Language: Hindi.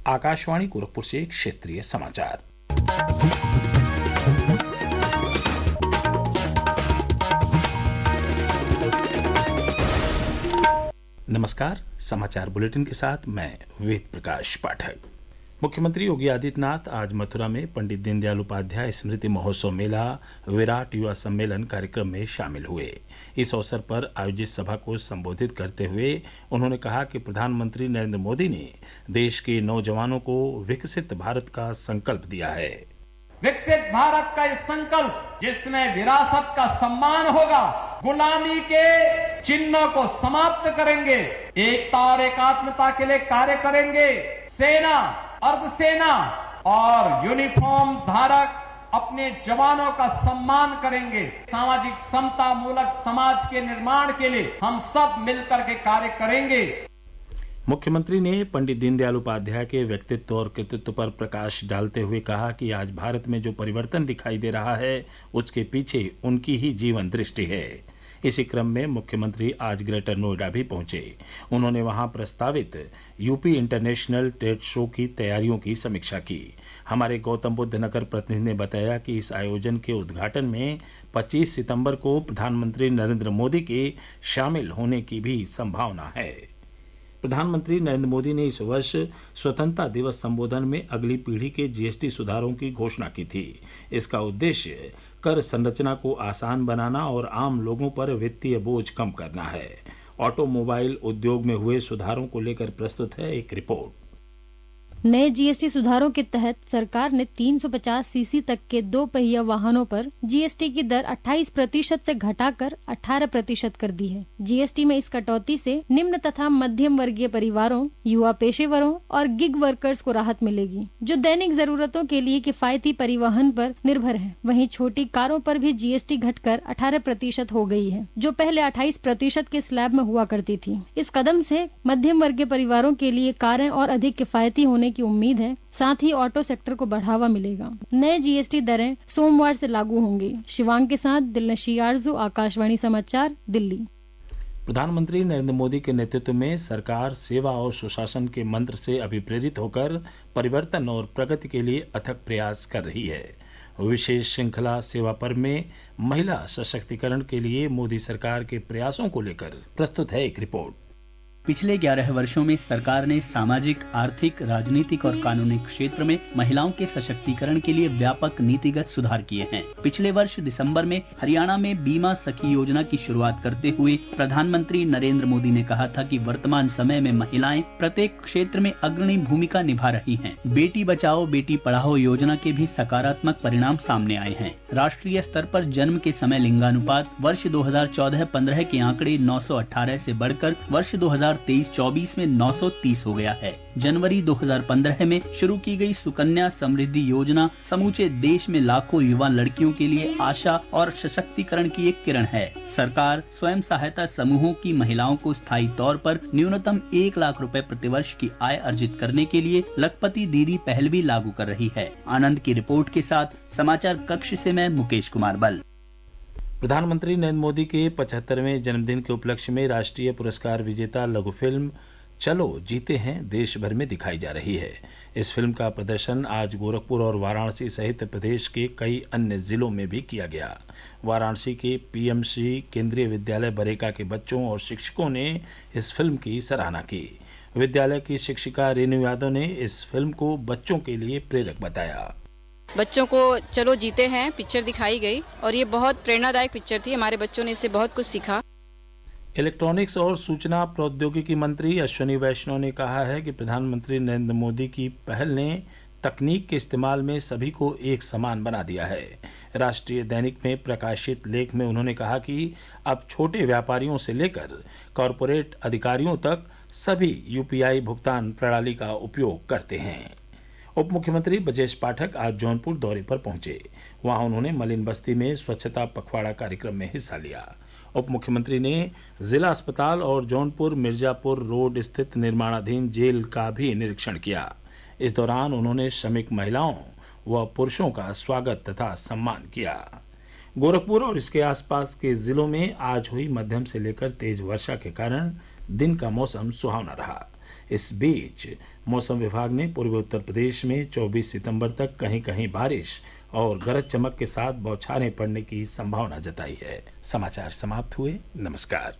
आकाशवाणी गोरखपुर से क्षेत्रीय समाचार। नमस्कार, समाचार बुलेटिन के साथ मैं वेद प्रकाश पाठक। मुख्यमंत्री योगी आदित्यनाथ आज मथुरा में पंडित दीनदयाल उपाध्याय स्मृति महोत्सव मेला विराट युवा सम्मेलन कार्यक्रम में शामिल हुए। इस अवसर पर आयोजित सभा को संबोधित करते हुए उन्होंने कहा कि प्रधानमंत्री नरेंद्र मोदी ने देश के नौजवानों को विकसित भारत का संकल्प दिया है। विकसित भारत का इस संकल्प जिसमें विरासत का सम्मान होगा, गुलामी के चिन्हों को समाप्त करेंगे, एकता और एकात्मता के लिए कार्य करेंगे। सेना, अर्धसेना और यूनिफॉर्म धारक अपने जवानों का सम्मान करेंगे। सामाजिक समता मूलक समाज के निर्माण के लिए हम सब मिलकर के कार्य करेंगे। मुख्यमंत्री ने पंडित दीनदयाल उपाध्याय के व्यक्तित्व और कृतित्व पर प्रकाश डालते हुए कहा कि आज भारत में जो परिवर्तन दिखाई दे रहा है उसके पीछे उनकी ही जीवन दृष्टि है। इसी क्रम में मुख्यमंत्री आज ग्रेटर नोएडा भी पहुंचे। उन्होंने वहां प्रस्तावित यूपी इंटरनेशनल ट्रेड शो की तैयारियों की समीक्षा की। हमारे गौतम बुद्ध नगर प्रतिनिधि ने बताया कि इस आयोजन के उद्घाटन में 25 सितंबर को प्रधानमंत्री नरेंद्र मोदी के शामिल होने की भी संभावना है। प्रधानमंत्री नरेंद्र मोदी ने इस वर्ष स्वतंत्रता दिवस संबोधन में अगली पीढ़ी के जीएसटी सुधारों की घोषणा की थी। इसका उद्देश्य कर संरचना को आसान बनाना और आम लोगों पर वित्तीय बोझ कम करना है। ऑटोमोबाइल उद्योग में हुए सुधारों को लेकर प्रस्तुत है एक रिपोर्ट। नए जीएसटी सुधारों के तहत सरकार ने 350 सीसी तक के 2 पहिया वाहनों पर जीएसटी की दर 28% से घटाकर 18% कर दी है। जीएसटी में इस कटौती से निम्न तथा मध्यम वर्गीय परिवारों, युवा पेशेवरों और गिग वर्कर्स को राहत मिलेगी, जो दैनिक जरूरतों के लिए किफायती परिवहन पर निर्भर हैं। वहीं छोटी कारों पर भी जीएसटी घटकर 18% हो गई है, जो पहले 28% के स्लैब में हुआ करती थी। इस कदम से मध्यम वर्गीय परिवारों के लिए कारें और अधिक किफायती होने की उम्मीद है। साथ ही ऑटो सेक्टर को बढ़ावा मिलेगा। नए जीएसटी दरें सोमवार से लागू होंगी। शिवांग के साथ दिलनशी आरजू, आकाशवाणी समाचार, दिल्ली। प्रधानमंत्री नरेंद्र मोदी के नेतृत्व में सरकार सेवा और सुशासन के मंत्र से अभिप्रेरित होकर परिवर्तन और प्रगति के लिए अथक प्रयास कर रही है। विशेष श्रृंखला सेवा पर्व में महिला सशक्तिकरण के लिए मोदी सरकार के प्रयासों को लेकर प्रस्तुत है एक रिपोर्ट। पिछले 11 वर्षों में सरकार ने सामाजिक, आर्थिक, राजनीतिक और कानूनी क्षेत्र में महिलाओं के सशक्तिकरण के लिए व्यापक नीतिगत सुधार किए हैं। पिछले वर्ष दिसंबर में हरियाणा में बीमा सखी योजना की शुरुआत करते हुए प्रधानमंत्री नरेंद्र मोदी ने कहा था कि वर्तमान समय में महिलाएं प्रत्येक क्षेत्र में अग्रणी भूमिका निभा रही हैं। बेटी बचाओ बेटी पढ़ाओ योजना के भी सकारात्मक परिणाम सामने आए हैं। राष्ट्रीय स्तर पर जन्म के समय लिंगानुपात वर्ष 2014-15 के आंकड़े 918 से बढ़कर वर्ष 2023-24 में 930 हो गया है। जनवरी 2015 में शुरू की गई सुकन्या समृद्धि योजना समूचे देश में लाखों युवा लड़कियों के लिए आशा और सशक्तिकरण की एक किरण है। सरकार स्वयं सहायता समूहों की महिलाओं को स्थायी तौर पर न्यूनतम 1 लाख रुपए प्रतिवर्ष की आय अर्जित करने के लिए लखपति दीदी पहल भी लागू कर रही है। आनंद की रिपोर्ट के साथ समाचार कक्ष से मैं मुकेश कुमार बल। प्रधानमंत्री नरेंद्र मोदी के 75वें जन्मदिन के उपलक्ष्य में राष्ट्रीय पुरस्कार विजेता लघु फिल्म चलो जीते हैं देश भर में दिखाई जा रही है। इस फिल्म का प्रदर्शन आज गोरखपुर और वाराणसी सहित प्रदेश के कई अन्य जिलों में भी किया गया। वाराणसी के पीएमसी केंद्रीय विद्यालय बरेका के बच्चों और शिक्षकों ने इस फिल्म की सराहना की। विद्यालय की शिक्षिका रेणु यादव ने इस फिल्म को बच्चों के लिए प्रेरक बताया। बच्चों को चलो जीते हैं पिक्चर दिखाई गई और ये बहुत प्रेरणादायक पिक्चर थी। हमारे बच्चों ने इससे बहुत कुछ सीखा। इलेक्ट्रॉनिक्स और सूचना प्रौद्योगिकी मंत्री अश्विनी वैष्णव ने कहा है कि प्रधानमंत्री नरेंद्र मोदी की पहल ने तकनीक के इस्तेमाल में सभी को एक समान बना दिया है। राष्ट्रीय दैनिक में प्रकाशित लेख में उन्होंने कहा कि अब छोटे व्यापारियों से लेकर कॉरपोरेट अधिकारियों तक सभी यूपीआई भुगतान प्रणाली का उपयोग करते हैं। उप मुख्यमंत्री ब्रजेश पाठक आज जौनपुर दौरे पर पहुंचे। वहां उन्होंने मलिन बस्ती में स्वच्छता पखवाड़ा कार्यक्रम में हिस्सा लिया। उप मुख्यमंत्री ने जिला अस्पताल और जौनपुर मिर्जापुर रोड स्थित निर्माणाधीन जेल का भी निरीक्षण किया। इस दौरान उन्होंने श्रमिक महिलाओं व पुरुषों का स्वागत तथा सम्मान किया। गोरखपुर और इसके आसपास के जिलों में आज हुई मध्यम से लेकर तेज वर्षा के कारण दिन का मौसम सुहावना रहा। इस बीच मौसम विभाग ने पूर्वी उत्तर प्रदेश में 24 सितंबर तक कहीं कहीं बारिश और गरज चमक के साथ बौछारें पड़ने की संभावना जताई है। समाचार समाप्त हुए। नमस्कार।